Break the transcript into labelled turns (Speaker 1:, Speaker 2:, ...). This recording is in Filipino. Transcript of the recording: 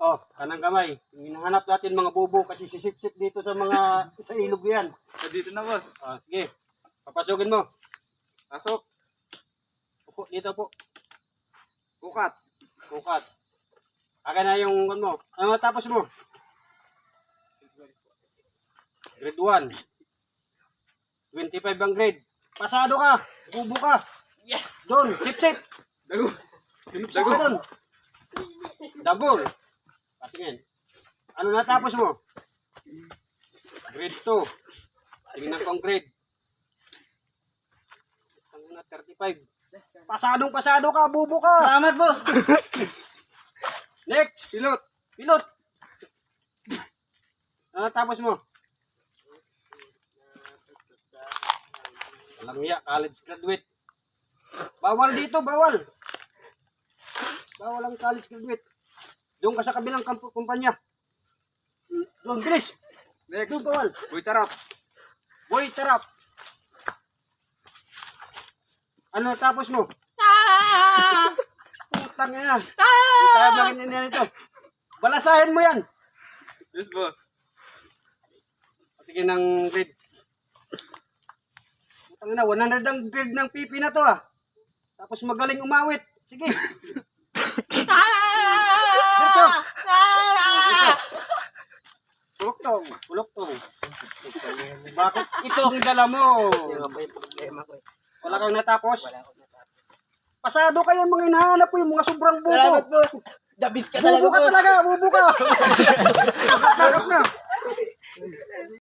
Speaker 1: Oh, kanang kamay. Hinahanap natin mga bubo kasi sisip-sip dito sa mga sa ilog yan.
Speaker 2: Dito na, boss.
Speaker 1: Sige. Papasukin mo.
Speaker 2: Pasok.
Speaker 1: Upo, dito po.
Speaker 2: Ukat.
Speaker 1: Bukat. Akin na yung ano mo. Ano matapos mo? Grade 1. 25 ang grade. Pasado ka. Bubo ka.
Speaker 2: Yes!
Speaker 1: Doon, sip-sip.
Speaker 2: Dago.
Speaker 1: Sip ka doon. Double. Patingin. Ano natapos mo? Grade 2. Tingnan kong grade. Ano na, 35. Pasado ka, bubo ka.
Speaker 2: Salamat, boss!
Speaker 1: Next.
Speaker 2: Pilot.
Speaker 1: Pilot. Ano natapos mo? Walang hiya, college graduate. Bawal dito, bawal. Bawal ang college graduate. Doon ka sa kabilang kumpanya. Doon, bilis.
Speaker 2: Next.
Speaker 1: Doon, bawal.
Speaker 2: Uy, tarap.
Speaker 1: Boy, tarap. Ano tapos mo? Putang ina. Tayo bagin niya nito. Balasahin mo yan.
Speaker 2: Yes, boss.
Speaker 1: Sige ng grade. Putang ina, 100 ang grade ng pipi na to ah. Tapos magaling umawit. Sige. Diretso.
Speaker 2: Puluktong.
Speaker 1: Puluktong. Bakit ito ang dala mo?
Speaker 3: Yung ba yung problema ko eh.
Speaker 1: Wala kang natapos?
Speaker 3: Wala akong natapos.
Speaker 1: Pasado kayo mga hinahanap ko yung mga sobrang bubo.
Speaker 3: Salamat, boss. Dabis ka talaga,
Speaker 1: Bubo ka
Speaker 3: boss.
Speaker 1: talaga, bubo ka. Nakap na.